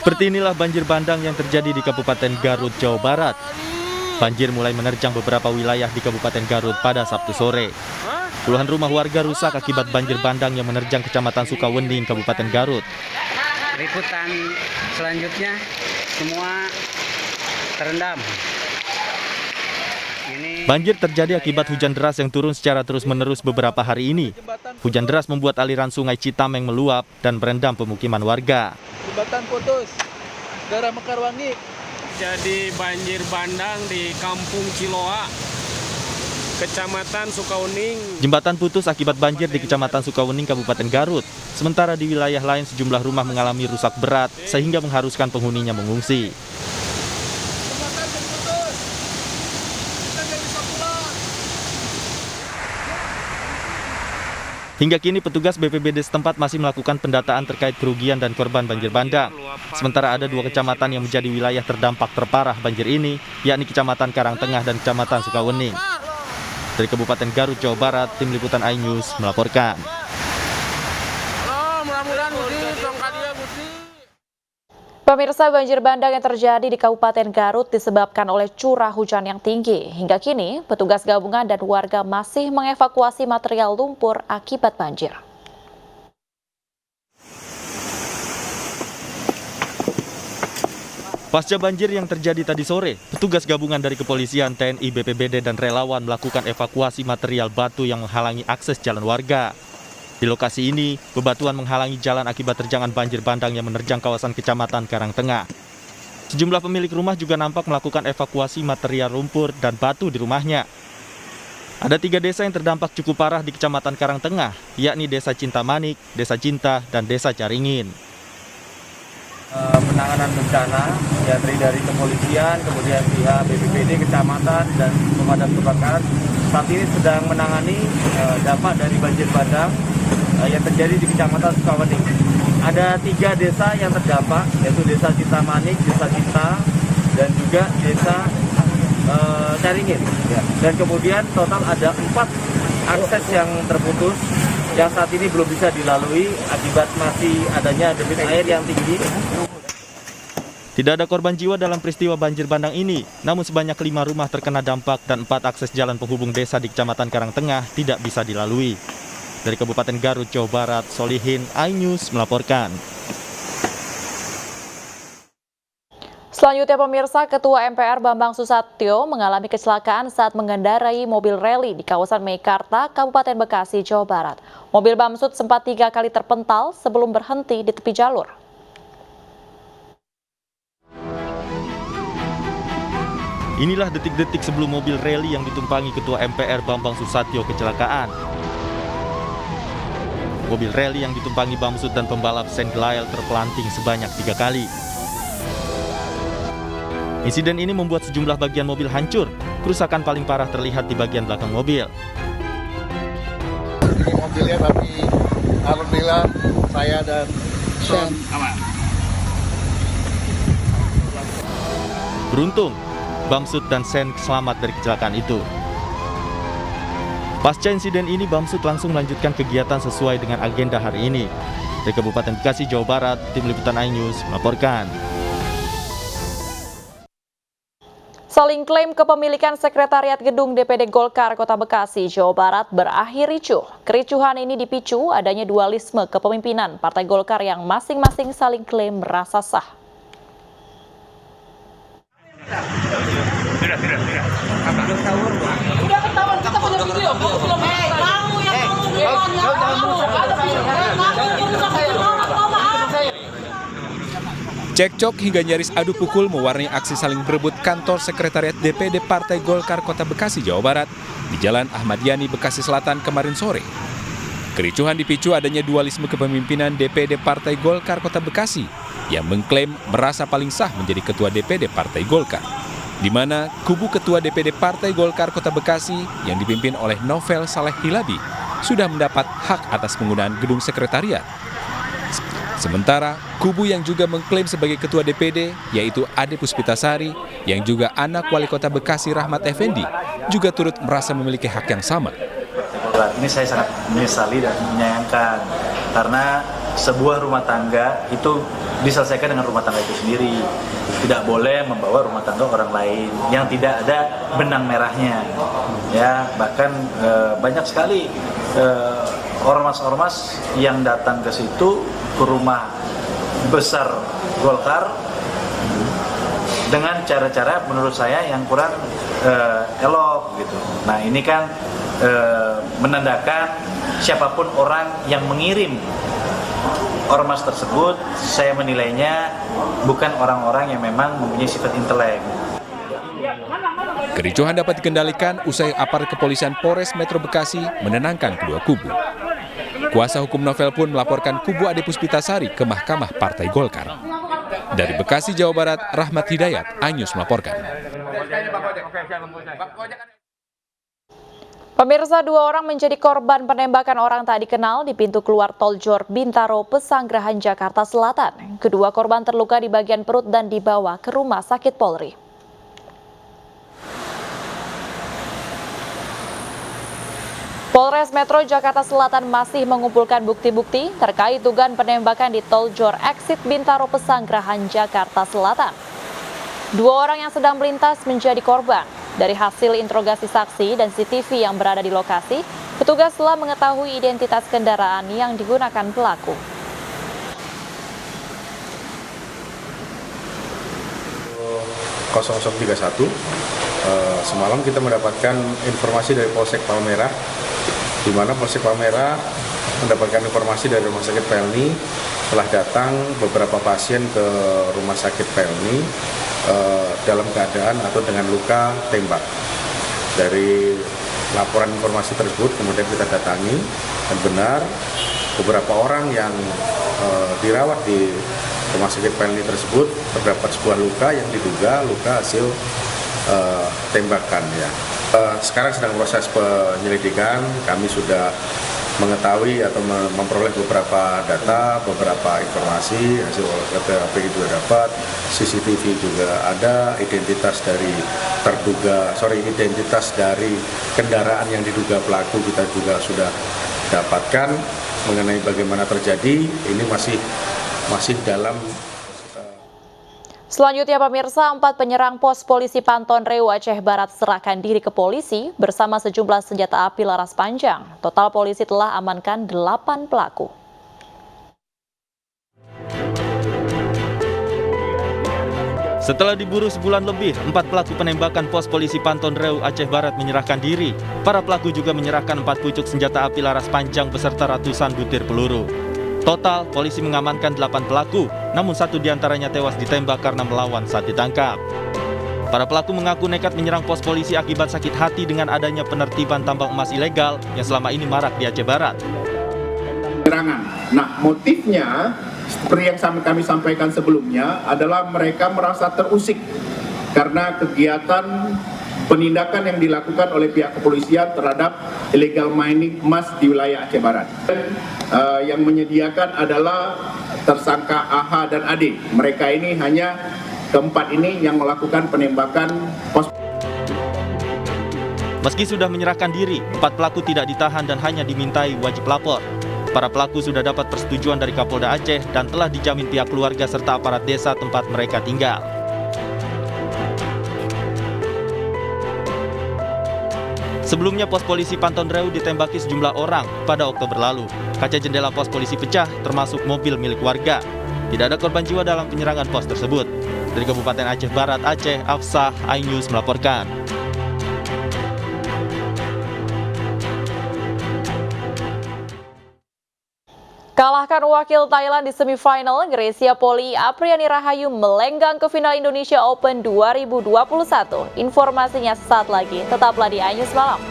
Seperti inilah banjir bandang yang terjadi di Kabupaten Garut, Jawa Barat. Banjir mulai menerjang beberapa wilayah di Kabupaten Garut pada Sabtu sore. Puluhan rumah warga rusak akibat banjir bandang yang menerjang Kecamatan Sukawening, Kabupaten Garut. Liputan selanjutnya semua terendam. Banjir terjadi akibat hujan deras yang turun secara terus-menerus beberapa hari ini. Hujan deras membuat aliran sungai Citameng meluap dan merendam pemukiman warga. Jembatan putus, daerah Mekarwangi. Jadi banjir bandang di Kampung Ciloa, Kecamatan Sukawening. Jembatan putus akibat banjir di Kecamatan Sukawening, Kabupaten Garut. Sementara di wilayah lain sejumlah rumah mengalami rusak berat sehingga mengharuskan penghuninya mengungsi. Hingga kini petugas BPBD setempat masih melakukan pendataan terkait kerugian dan korban banjir bandang. Sementara ada 2 kecamatan yang menjadi wilayah terdampak terparah banjir ini, yakni Kecamatan Karangtengah dan Kecamatan Sukawening. Dari Kabupaten Garut, Jawa Barat, Tim Liputan iNews melaporkan. Pemirsa, banjir bandang yang terjadi di Kabupaten Garut disebabkan oleh curah hujan yang tinggi. Hingga kini, petugas gabungan dan warga masih mengevakuasi material lumpur akibat banjir. Pasca banjir yang terjadi tadi sore, petugas gabungan dari kepolisian, TNI, BPBD, dan relawan melakukan evakuasi material batu yang menghalangi akses jalan warga. Di lokasi ini, bebatuan menghalangi jalan akibat terjangan banjir bandang yang menerjang kawasan Kecamatan Karangtengah. Sejumlah pemilik rumah juga nampak melakukan evakuasi material lumpur dan batu di rumahnya. Ada 3 desa yang terdampak cukup parah di Kecamatan Karangtengah, yakni Desa Cintamanik, Desa Cinta, dan Desa Caringin. Penanganan bencana ya dari kepolisian, kemudian pihak BPBD, kecamatan, dan pemadam kebakaran saat ini sedang menangani dampak dari banjir bandang yang terjadi di Kecamatan Sukawening. Ada 3 desa yang terdampak, yaitu Desa Cintamanik, Desa Cinta, dan juga Desa Caringin. Dan kemudian total ada 4 akses yang terputus, yang saat ini belum bisa dilalui akibat masih adanya debit air yang tinggi. Tidak ada korban jiwa dalam peristiwa banjir bandang ini, namun sebanyak 5 rumah terkena dampak dan 4 akses jalan penghubung desa di Kecamatan Karangtengah tidak bisa dilalui. Dari Kabupaten Garut, Jawa Barat, Solihin, iNews melaporkan. Selanjutnya pemirsa, Ketua MPR Bambang Susatyo mengalami kecelakaan saat mengendarai mobil rally di kawasan Meikarta, Kabupaten Bekasi, Jawa Barat. Mobil Bamsud sempat 3 kali terpental sebelum berhenti di tepi jalur. Inilah detik-detik sebelum mobil rally yang ditumpangi Ketua MPR Bambang Susatyo kecelakaan. Mobil rally yang ditumpangi Bamsud dan pembalap Sen Glael terpelanting sebanyak 3 kali. Insiden ini membuat sejumlah bagian mobil hancur. Kerusakan paling parah terlihat di bagian belakang mobil. Ini mobilnya, tapi alhamdulillah saya dan Sen aman. Beruntung, Bamsud dan Sen selamat dari kecelakaan itu. Pasca insiden ini, Bamsud langsung melanjutkan kegiatan sesuai dengan agenda hari ini. Dari Kabupaten Bekasi, Jawa Barat, Tim Liputan iNews melaporkan. Saling klaim kepemilikan Sekretariat Gedung DPD Golkar Kota Bekasi, Jawa Barat berakhir ricuh. Kericuhan ini dipicu adanya dualisme kepemimpinan Partai Golkar yang masing-masing saling klaim merasa sah. Cekcok hingga nyaris adu pukul mewarnai aksi saling berebut kantor Sekretariat DPD Partai Golkar Kota Bekasi, Jawa Barat di Jalan Ahmad Yani, Bekasi Selatan kemarin sore. Kericuhan dipicu adanya dualisme kepemimpinan DPD Partai Golkar Kota Bekasi yang mengklaim merasa paling sah menjadi Ketua DPD Partai Golkar, di mana kubu Ketua DPD Partai Golkar Kota Bekasi yang dipimpin oleh Novel Saleh Hilabi sudah mendapat hak atas penggunaan gedung sekretariat. Sementara, kubu yang juga mengklaim sebagai Ketua DPD, yaitu Ade Puspitasari, yang juga anak Wali Kota Bekasi Rahmat Effendi, juga turut merasa memiliki hak yang sama. Ini saya sangat menyesali dan menyayangkan, karena sebuah rumah tangga itu diselesaikan dengan rumah tangga itu sendiri. Tidak boleh membawa rumah tangga orang lain yang tidak ada benang merahnya. Ya, bahkan banyak sekali ormas-ormas yang datang ke situ, ke rumah besar Golkar dengan cara-cara menurut saya yang kurang elok gitu. Nah, ini kan menandakan siapapun orang yang mengirim ormas tersebut, saya menilainya bukan orang-orang yang memang mempunyai sifat intelek. Kericuhan dapat dikendalikan usai aparat kepolisian Polres Metro Bekasi menenangkan kedua kubu. Kuasa hukum novel pun melaporkan kubu Ade Puspitasari ke Mahkamah Partai Golkar. Dari Bekasi, Jawa Barat, Rahmat Hidayat, iNews melaporkan. Pemirsa, 2 orang menjadi korban penembakan orang tak dikenal di pintu keluar tol Jor Bintaro, Pesanggerahan, Jakarta Selatan. Kedua korban terluka di bagian perut dan dibawa ke rumah sakit Polri. Polres Metro Jakarta Selatan masih mengumpulkan bukti-bukti terkait dugaan penembakan di tol Jor Exit Bintaro, Pesanggerahan, Jakarta Selatan. 2 orang yang sedang melintas menjadi korban. Dari hasil interogasi saksi dan CCTV yang berada di lokasi, petugas telah mengetahui identitas kendaraan yang digunakan pelaku. Semalam kita mendapatkan informasi dari Polsek Palmerah, di mana Polsek Palmerah mendapatkan informasi dari Rumah Sakit Pelni telah datang beberapa pasien ke Rumah Sakit Pelni dalam keadaan atau dengan luka tembak. Dari laporan informasi tersebut kemudian kita datangi, dan benar beberapa orang yang dirawat di Rumah Sakit Pelni tersebut terdapat sebuah luka yang diduga luka hasil tembakan ya. Sekarang sedang proses penyelidikan, kami sudah mengetahui atau memperoleh beberapa data, beberapa informasi, hasil TAP juga dapat, CCTV juga ada, identitas dari kendaraan yang diduga pelaku kita juga sudah dapatkan. Mengenai bagaimana terjadi, ini masih dalam. Selanjutnya pemirsa, 4 penyerang pos polisi Panton Reu Aceh Barat serahkan diri ke polisi bersama sejumlah senjata api laras panjang. Total polisi telah amankan 8 pelaku. Setelah diburu sebulan lebih, 4 pelaku penembakan pos polisi Panton Reu Aceh Barat menyerahkan diri. Para pelaku juga menyerahkan 4 pucuk senjata api laras panjang beserta ratusan butir peluru. Total, polisi mengamankan 8 pelaku, namun 1 diantaranya tewas ditembak karena melawan saat ditangkap. Para pelaku mengaku nekat menyerang pos polisi akibat sakit hati dengan adanya penertiban tambang emas ilegal yang selama ini marak di Aceh Barat. Nah, motifnya seperti yang kami sampaikan sebelumnya adalah mereka merasa terusik karena kegiatan penindakan yang dilakukan oleh pihak kepolisian terhadap illegal mining emas di wilayah Aceh Barat. Yang menyediakan adalah tersangka AH dan AD. Mereka ini hanya keempat ini yang melakukan penembakan pos. Meski sudah menyerahkan diri, 4 pelaku tidak ditahan dan hanya dimintai wajib lapor. Para pelaku sudah dapat persetujuan dari Kapolda Aceh dan telah dijamin pihak keluarga serta aparat desa tempat mereka tinggal. Sebelumnya pos polisi Panton Reu ditembaki sejumlah orang pada Oktober lalu. Kaca jendela pos polisi pecah termasuk mobil milik warga. Tidak ada korban jiwa dalam penyerangan pos tersebut. Dari Kabupaten Aceh Barat, Aceh, Afsah, iNews melaporkan. Kalahkan wakil Thailand di semifinal, Grecia Poli Apriani Rahayu melenggang ke final Indonesia Open 2021. Informasinya sesaat lagi, tetaplah di iNews Malam.